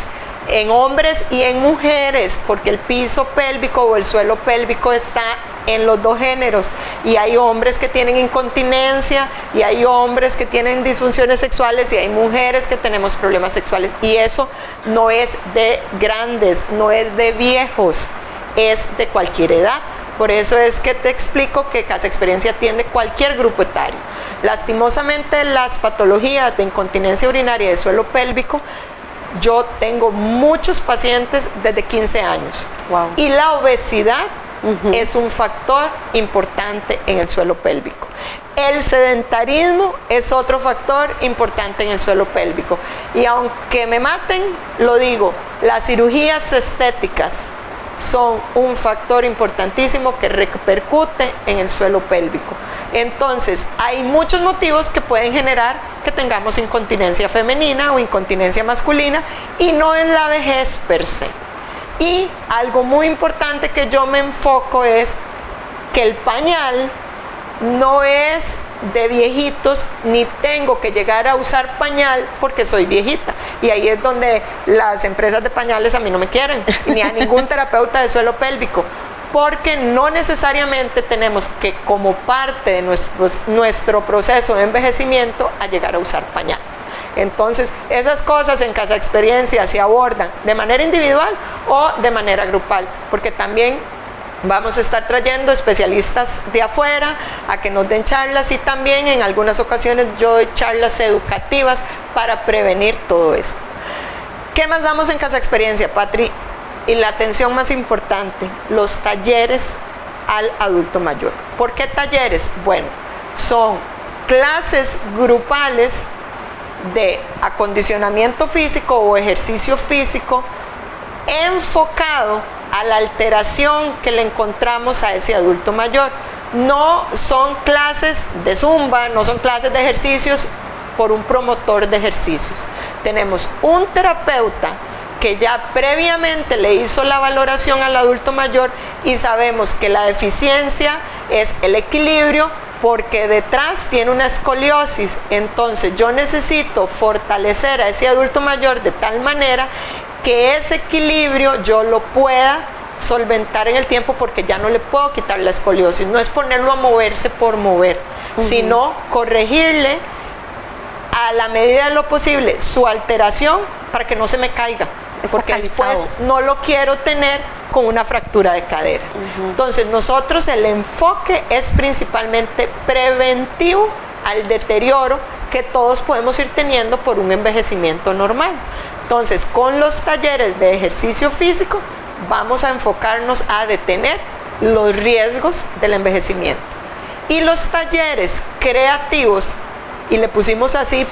en hombres y en mujeres, porque el piso pélvico o el suelo pélvico está en los dos géneros, y hay hombres que tienen incontinencia y hay hombres que tienen disfunciones sexuales y hay mujeres que tenemos problemas sexuales, y eso no es de grandes, no es de viejos, es de cualquier edad. Por eso es que te explico que Casa Experiencia atiende cualquier grupo etario. Lastimosamente, las patologías de incontinencia urinaria y de suelo pélvico, yo tengo muchos pacientes desde 15 años. Wow. Y la obesidad es un factor importante en el suelo pélvico. El sedentarismo es otro factor importante en el suelo pélvico. Y aunque me maten, lo digo, las cirugías estéticas son un factor importantísimo que repercute en el suelo pélvico. Entonces, hay muchos motivos que pueden generar que tengamos incontinencia femenina o incontinencia masculina, y no es la vejez per se. Y algo muy importante que yo me enfoco es que el pañal no es de viejitos, ni tengo que llegar a usar pañal porque soy viejita. Y ahí es donde las empresas de pañales a mí no me quieren, ni a ningún terapeuta de suelo pélvico, porque no necesariamente tenemos que, como parte de nuestro proceso de envejecimiento, a llegar a usar pañal. Entonces, esas cosas en Casa Experiencia se abordan de manera individual o de manera grupal, porque también vamos a estar trayendo especialistas de afuera a que nos den charlas, y también en algunas ocasiones yo doy charlas educativas para prevenir todo esto. ¿Qué más damos en Casa Experiencia, Patri? Y la atención más importante, los talleres al adulto mayor. ¿Por qué talleres? Bueno, son clases grupales de acondicionamiento físico o ejercicio físico enfocado a la alteración que le encontramos a ese adulto mayor. No son clases de zumba, no son clases de ejercicios por un promotor de ejercicios. Tenemos un terapeuta que ya previamente le hizo la valoración al adulto mayor y sabemos que la deficiencia es el equilibrio, porque detrás tiene una escoliosis. Entonces yo necesito fortalecer a ese adulto mayor de tal manera que ese equilibrio yo lo pueda solventar en el tiempo, porque ya no le puedo quitar la escoliosis. No es ponerlo a moverse por mover, sino corregirle a la medida de lo posible su alteración para que no se me caiga, porque después no lo quiero tener con una fractura de cadera. Entonces nosotros el enfoque es principalmente preventivo al deterioro que todos podemos ir teniendo por un envejecimiento normal. Entonces con los talleres de ejercicio físico vamos a enfocarnos a detener los riesgos del envejecimiento. Y los talleres creativos, y le pusimos así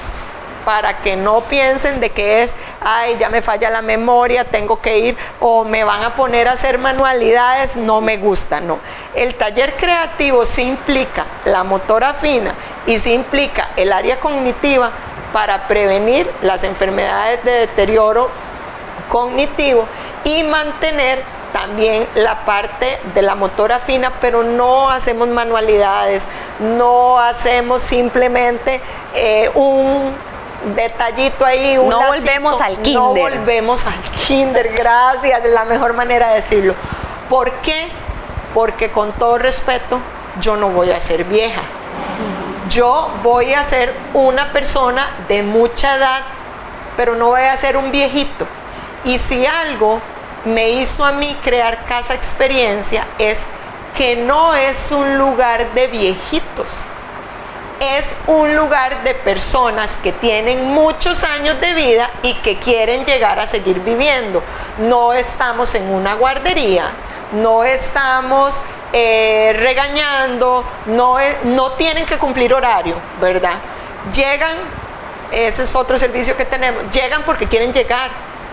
para que no piensen de que es, ay, ya me falla la memoria, tengo que ir, o me van a poner a hacer manualidades, no me gusta, no. El taller creativo sí implica la motora fina y sí implica el área cognitiva para prevenir las enfermedades de deterioro cognitivo y mantener también la parte de la motora fina, pero no hacemos manualidades, no hacemos simplemente un detallito ahí, un no lacito. Volvemos al kinder. No volvemos al kinder, gracias, es la mejor manera de decirlo. ¿Por qué? Porque con todo respeto, yo no voy a ser vieja. Yo voy a ser una persona de mucha edad, pero no voy a ser un viejito. Y si algo me hizo a mí crear Casa Experiencia es que no es un lugar de viejitos. Es un lugar de personas que tienen muchos años de vida y que quieren llegar a seguir viviendo. No estamos en una guardería, no estamos regañando, no tienen que cumplir horario, ¿verdad? Llegan, ese es otro servicio que tenemos, llegan porque quieren llegar,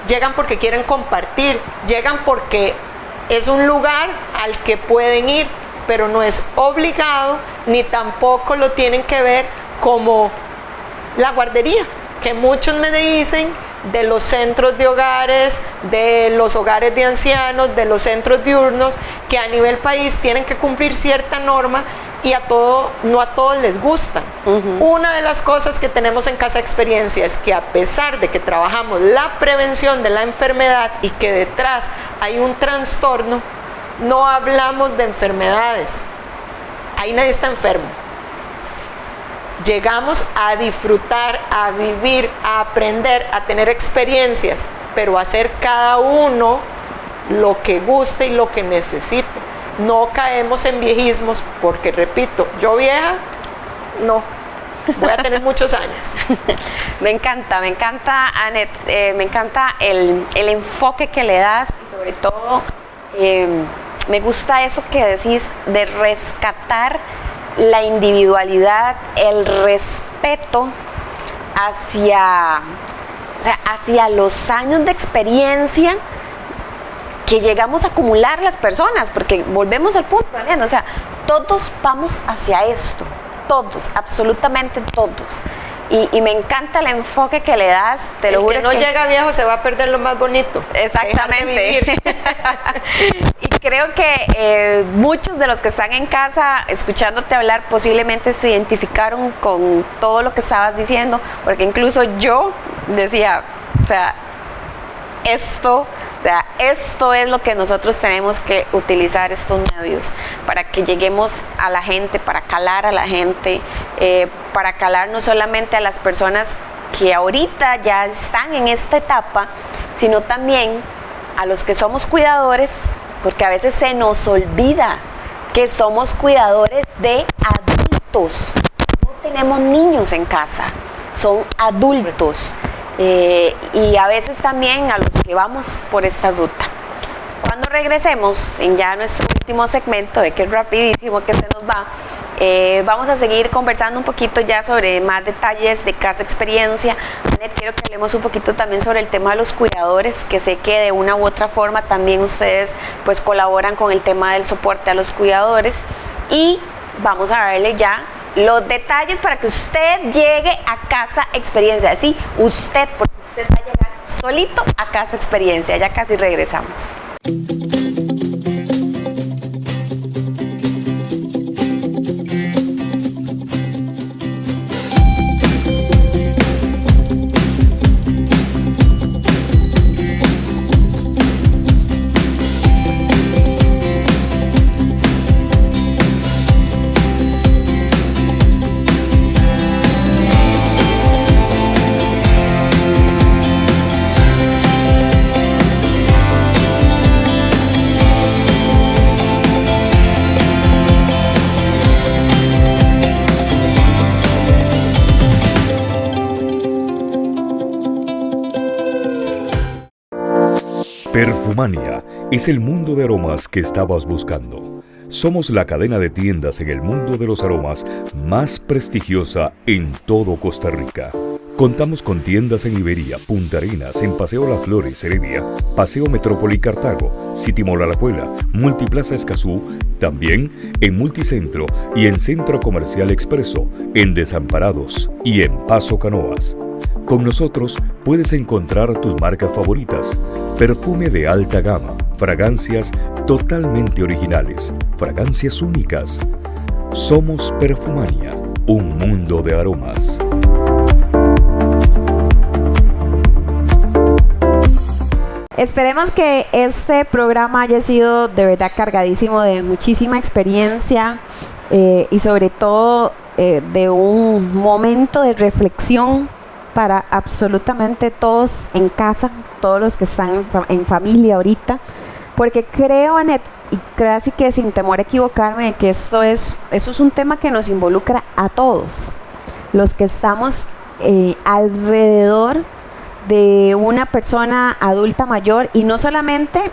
llegan porque quieren compartir, llegan porque es un lugar al que pueden ir, pero no es obligado, ni tampoco lo tienen que ver como la guardería, que muchos me dicen de los centros de hogares, de los hogares de ancianos, de los centros diurnos, que a nivel país tienen que cumplir cierta norma y no a todos les gustan. Una de las cosas que tenemos en Casa Experiencia es que a pesar de que trabajamos la prevención de la enfermedad y que detrás hay un trastorno, no hablamos de enfermedades. Ahí nadie está enfermo. Llegamos a disfrutar, a vivir, a aprender, a tener experiencias, pero a hacer cada uno lo que guste y lo que necesite. No caemos en viejismos, porque repito, yo vieja, no, voy a tener muchos años. Me encanta, Anet, me encanta el enfoque que le das y sobre todo me gusta eso que decís de rescatar la individualidad, el respeto hacia los años de experiencia que llegamos a acumular las personas, porque volvemos al punto, ¿no? O sea, todos vamos hacia esto, todos, absolutamente todos. Y me encanta el enfoque que le das, te lo juro. El que no llega viejo se va a perder lo más bonito. Exactamente. Y creo que muchos de los que están en casa escuchándote hablar posiblemente se identificaron con todo lo que estabas diciendo, porque incluso yo decía, o sea, esto es lo que nosotros tenemos que utilizar, estos medios, para que lleguemos a la gente, para calar a la gente, para calar no solamente a las personas que ahorita ya están en esta etapa, sino también a los que somos cuidadores, porque a veces se nos olvida que somos cuidadores de adultos. No tenemos niños en casa, son adultos. Y a veces también a los que vamos por esta ruta. Cuando regresemos en ya nuestro último segmento, de que es rapidísimo que se nos va, vamos a seguir conversando un poquito ya sobre más detalles de Casa Experiencia. Anet, quiero que hablemos un poquito también sobre el tema de los cuidadores, que sé que de una u otra forma también ustedes pues colaboran con el tema del soporte a los cuidadores, y vamos a darle ya los detalles para que usted llegue a Casa Experiencia. Así, usted, porque usted va a llegar solito a Casa Experiencia. Ya casi regresamos. Perfumania es el mundo de aromas que estabas buscando. Somos la cadena de tiendas en el mundo de los aromas más prestigiosa en todo Costa Rica. Contamos con tiendas en Iberia, Punta Arenas, en Paseo Las Flores, Heredia, Paseo Metrópoli Cartago, City Mall Alajuela, Multiplaza Escazú, también en Multicentro y en Centro Comercial Expreso, en Desamparados y en Paso Canoas. Con nosotros puedes encontrar tus marcas favoritas, perfume de alta gama, fragancias totalmente originales, fragancias únicas. Somos Perfumania, un mundo de aromas. Esperemos que este programa haya sido de verdad cargadísimo de muchísima experiencia y sobre todo de un momento de reflexión para absolutamente todos en casa, todos los que están en familia ahorita, porque creo, Anet, y casi que sin temor a equivocarme, de que esto es un tema que nos involucra a todos los que estamos alrededor de una persona adulta mayor, y no solamente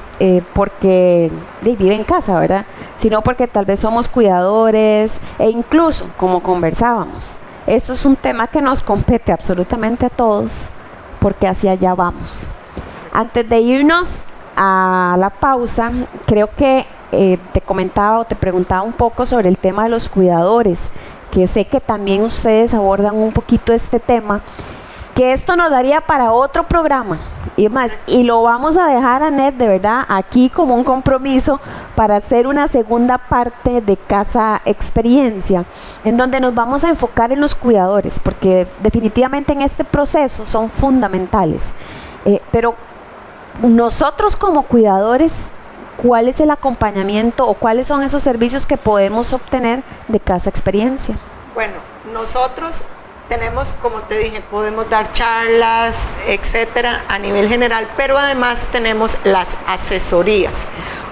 porque vive en casa, ¿verdad?, sino porque tal vez somos cuidadores, e incluso, como conversábamos, esto es un tema que nos compete absolutamente a todos, porque hacia allá vamos. Antes de irnos a la pausa, creo que te comentaba o te preguntaba un poco sobre el tema de los cuidadores, que sé que también ustedes abordan un poquito este tema, que esto nos daría para otro programa y más, y lo vamos a dejar, Anet, de verdad, aquí como un compromiso para hacer una segunda parte de Casa Experiencia, en donde nos vamos a enfocar en los cuidadores, porque definitivamente en este proceso son fundamentales, pero nosotros como cuidadores, ¿cuál es el acompañamiento o cuáles son esos servicios que podemos obtener de Casa Experiencia? Bueno, nosotros tenemos, como te dije, podemos dar charlas, etcétera, a nivel general, pero además tenemos las asesorías.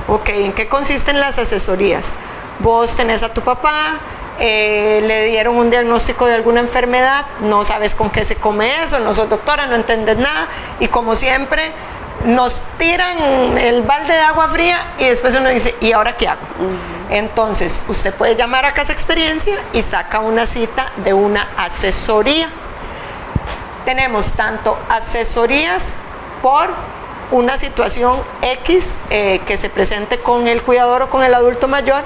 Ok, ¿en qué consisten las asesorías? Vos tenés a tu papá, le dieron un diagnóstico de alguna enfermedad, no sabes con qué se come eso, no sos doctora, no entendés nada, y como siempre nos tiran el balde de agua fría y después uno dice, ¿y ahora qué hago? Entonces, usted puede llamar a Casa Experiencia y saca una cita de una asesoría. Tenemos tanto asesorías por una situación X que se presente con el cuidador o con el adulto mayor,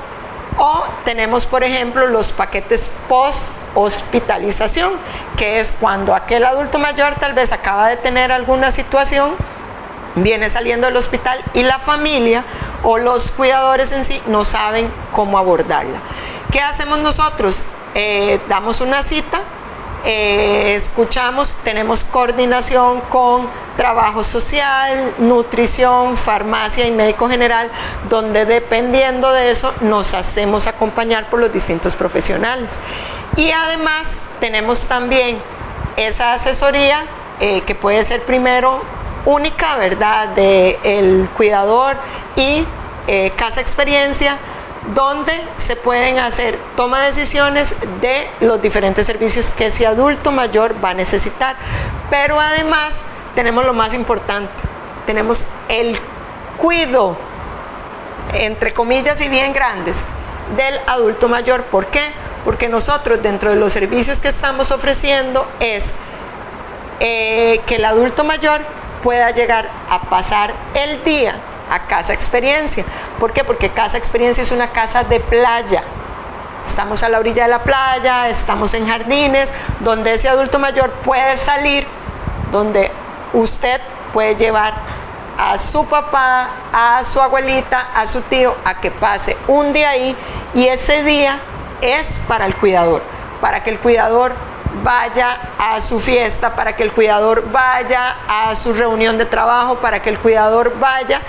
o tenemos, por ejemplo, los paquetes post-hospitalización, que es cuando aquel adulto mayor tal vez acaba de tener alguna situación, viene saliendo del hospital y la familia o los cuidadores en sí no saben cómo abordarla. ¿Qué hacemos nosotros? Damos una cita, escuchamos, tenemos coordinación con trabajo social, nutrición, farmacia y médico general, donde dependiendo de eso nos hacemos acompañar por los distintos profesionales. Y además tenemos también esa asesoría que puede ser primero única, ¿verdad?, del cuidador y Casa Experiencia, donde se pueden hacer toma de decisiones de los diferentes servicios que ese adulto mayor va a necesitar. Pero además tenemos lo más importante, tenemos el cuido entre comillas y bien grandes, del adulto mayor. ¿Por qué? Porque nosotros dentro de los servicios que estamos ofreciendo es que el adulto mayor pueda llegar a pasar el día a Casa Experiencia. ¿Por qué? Porque Casa Experiencia es una casa de playa. Estamos a la orilla de la playa, estamos en jardines, donde ese adulto mayor puede salir, donde usted puede llevar a su papá, a su abuelita, a su tío, a que pase un día ahí, y ese día es para el cuidador, para que el cuidador vaya a su fiesta, para que el cuidador vaya a su reunión de trabajo, para que el cuidador vaya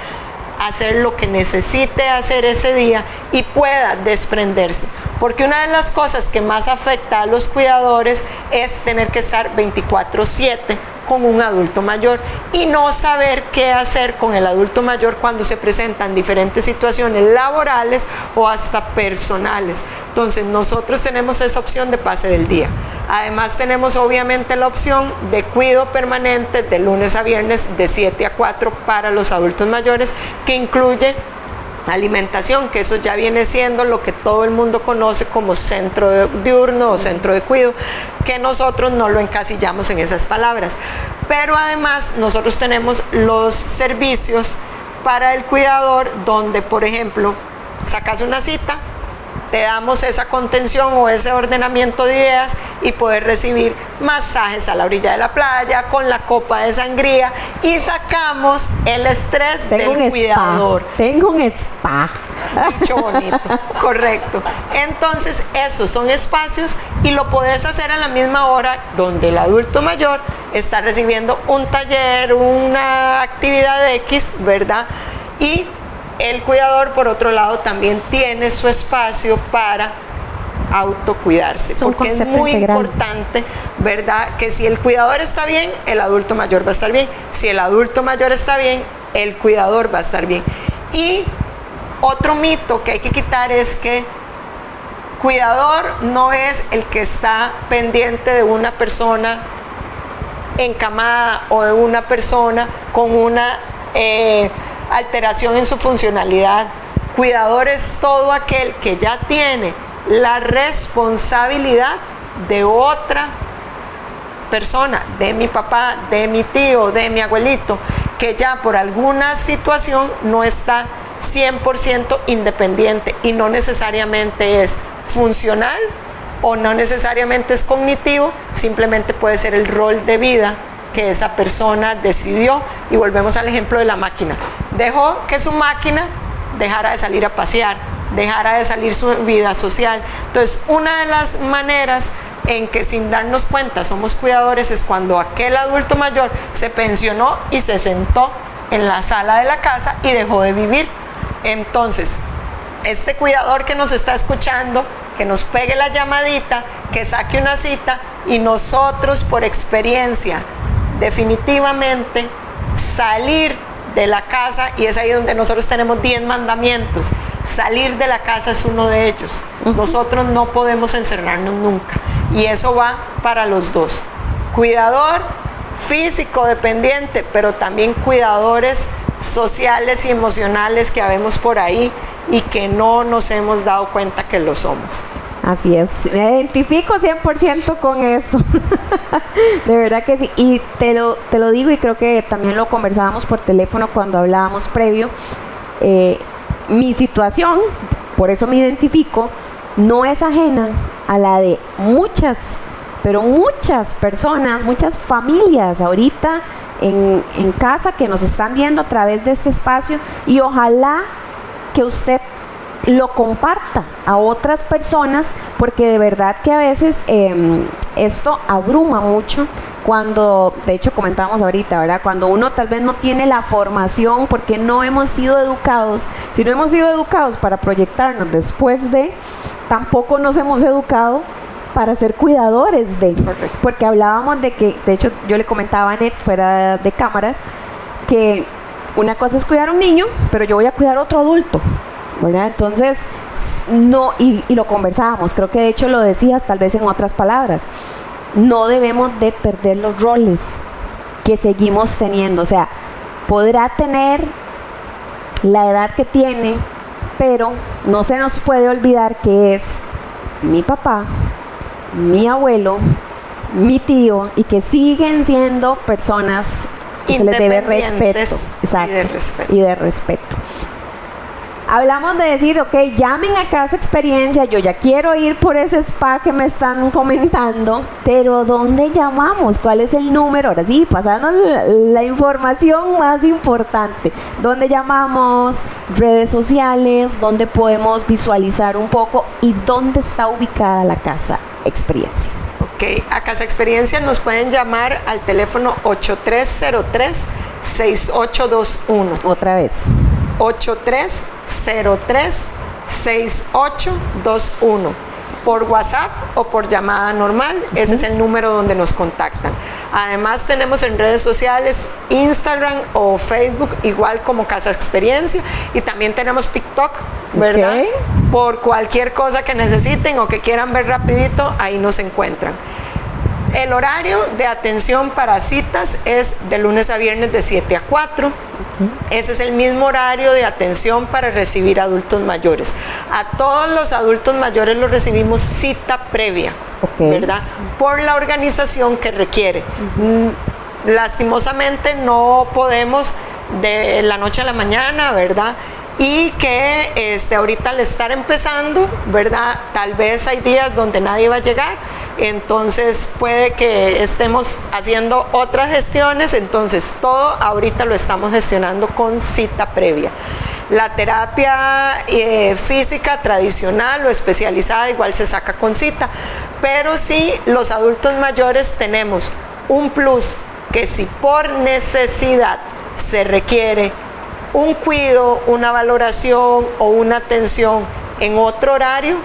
a hacer lo que necesite hacer ese día y pueda desprenderse. Porque una de las cosas que más afecta a los cuidadores es tener que estar 24/7 con un adulto mayor y no saber qué hacer con el adulto mayor cuando se presentan diferentes situaciones laborales o hasta personales. Entonces nosotros tenemos esa opción de pase del día. Además tenemos obviamente la opción de cuidado permanente de lunes a viernes de 7 a 4 para los adultos mayores, que incluye alimentación, que eso ya viene siendo lo que todo el mundo conoce como centro diurno o centro de cuidado, que nosotros no lo encasillamos en esas palabras. Pero además nosotros tenemos los servicios para el cuidador, donde por ejemplo sacas una cita, te damos esa contención o ese ordenamiento de ideas y poder recibir masajes a la orilla de la playa con la copa de sangría, y sacamos el estrés del cuidador. Tengo un spa. Dicho bonito, correcto. Entonces esos son espacios y lo podés hacer a la misma hora donde el adulto mayor está recibiendo un taller, una actividad X, ¿verdad? Y el cuidador, por otro lado, también tiene su espacio para autocuidarse, porque es muy importante, ¿verdad?, que si el cuidador está bien, el adulto mayor va a estar bien. Si el adulto mayor está bien, el cuidador va a estar bien. Y otro mito que hay que quitar es que cuidador no es el que está pendiente de una persona encamada o de una persona con una alteración en su funcionalidad. Cuidador es todo aquel que ya tiene la responsabilidad de otra persona, de mi papá, de mi tío, de mi abuelito, que ya por alguna situación no está 100% independiente y no necesariamente es funcional o no necesariamente es cognitivo, simplemente puede ser el rol de vida que esa persona decidió. Y volvemos al ejemplo de la máquina. Dejó que su máquina dejara de salir a pasear, dejara de salir su vida social. Entonces, una de las maneras en que sin darnos cuenta somos cuidadores es cuando aquel adulto mayor se pensionó y se sentó en la sala de la casa y dejó de vivir. Entonces, este cuidador que nos está escuchando, que nos pegue la llamadita, que saque una cita, y nosotros por experiencia definitivamente salir de la casa, y es ahí donde nosotros tenemos 10 mandamientos. Salir de la casa es uno de ellos. Nosotros no podemos encerrarnos nunca, y eso va para los dos: cuidador físico dependiente, pero también cuidadores sociales y emocionales que habemos por ahí y que no nos hemos dado cuenta que lo somos. Así es, me identifico 100% con eso. De verdad que sí, y te lo digo, y creo que también lo conversábamos por teléfono cuando hablábamos previo. Mi situación, por eso me identifico, no es ajena a la de muchas, pero muchas personas, muchas familias ahorita en casa que nos están viendo a través de este espacio, y ojalá que usted lo comparta a otras personas, porque de verdad que a veces esto abruma mucho. Cuando, de hecho comentábamos ahorita, ¿verdad?, cuando uno tal vez no tiene la formación, porque no hemos sido educados. Si no hemos sido educados para proyectarnos después de, tampoco nos hemos educado para ser cuidadores de. Correcto. Porque hablábamos de que, de hecho yo le comentaba a Anet fuera de cámaras, que una cosa es cuidar a un niño, pero yo voy a cuidar a otro adulto, ¿verdad? Entonces, no, y lo conversábamos, creo que de hecho lo decías tal vez en otras palabras, no debemos de perder los roles que seguimos teniendo. O sea, podrá tener la edad que tiene, pero no se nos puede olvidar que es mi papá, mi abuelo, mi tío, y que siguen siendo personas que se les debe respeto. Exacto, y de respeto. Hablamos de decir, ok, llamen a Casa Experiencia, yo ya quiero ir por ese spa que me están comentando, pero ¿dónde llamamos? ¿Cuál es el número? Ahora sí, pasando la información más importante. ¿Dónde llamamos? Redes sociales, ¿dónde podemos visualizar un poco y dónde está ubicada la Casa Experiencia? Ok, a Casa Experiencia nos pueden llamar al teléfono 8303-6821. Otra vez. 8303-6821. Por WhatsApp o por llamada normal, ese es el número donde nos contactan. Además tenemos en redes sociales Instagram o Facebook, igual como Casa Experiencia, y también tenemos TikTok, ¿verdad? Okay. Por cualquier cosa que necesiten o que quieran ver rapidito, ahí nos encuentran. El horario de atención para citas es de lunes a viernes de 7 a 4. Ese es el mismo horario de atención para recibir adultos mayores. A todos los adultos mayores los recibimos cita previa, ¿verdad? Por la organización que requiere. Lastimosamente no podemos de la noche a la mañana, ¿verdad? Y que ahorita al estar empezando, ¿verdad? Tal vez hay días donde nadie va a llegar, entonces puede que estemos haciendo otras gestiones, entonces todo ahorita lo estamos gestionando con cita previa. La terapia física tradicional o especializada igual se saca con cita, pero sí los adultos mayores tenemos un plus, que si por necesidad se requiere un cuidado, una valoración o una atención en otro horario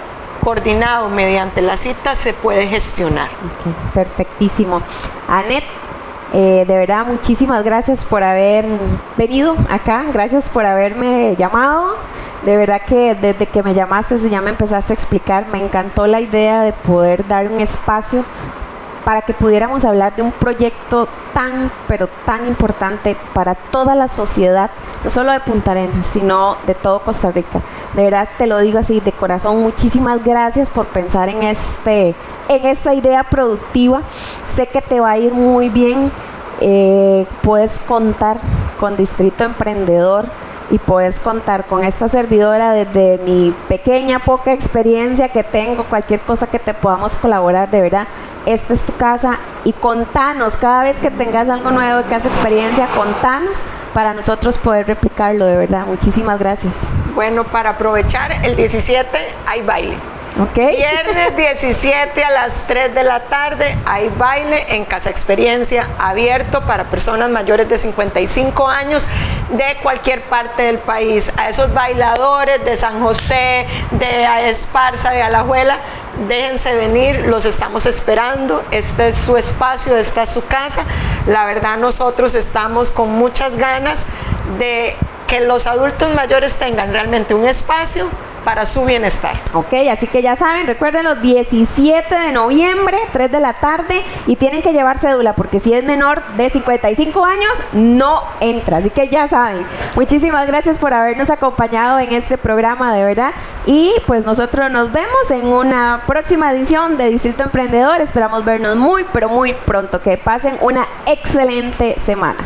coordinado mediante la cita, se puede gestionar. Okay, perfectísimo. Anet, de verdad muchísimas gracias por haber venido acá, gracias por haberme llamado. De verdad que desde que me llamaste, ya me empezaste a explicar, me encantó la idea de poder dar un espacio para que pudiéramos hablar de un proyecto tan, pero tan importante para toda la sociedad, no solo de Punta Arenas, sino de todo Costa Rica. De verdad te lo digo así de corazón, muchísimas gracias por pensar en esta idea productiva. Sé que te va a ir muy bien, puedes contar con Distrito Emprendedor y puedes contar con esta servidora desde mi pequeña, poca experiencia que tengo, cualquier cosa que te podamos colaborar, de verdad. Esta es tu casa y contanos, cada vez que tengas algo nuevo de Casa Experiencia, contanos para nosotros poder replicarlo, de verdad. Muchísimas gracias. Bueno, para aprovechar, el 17 hay baile. Okay. Viernes 17 a las 3 de la tarde hay baile en Casa Experiencia, abierto para personas mayores de 55 años de cualquier parte del país. A esos bailadores de San José, de Esparza, de Alajuela, déjense venir, los estamos esperando. Este es su espacio, esta es su casa. La verdad, nosotros estamos con muchas ganas de que los adultos mayores tengan realmente un espacio para su bienestar. Ok, así que ya saben, recuerden los 17 de noviembre, 3 de la tarde, y tienen que llevar cédula, porque si es menor de 55 años, no entra. Así que ya saben. Muchísimas gracias por habernos acompañado en este programa, de verdad. Y pues nosotros nos vemos en una próxima edición de Distrito Emprendedor. Esperamos vernos muy, pero muy pronto. Que pasen una excelente semana.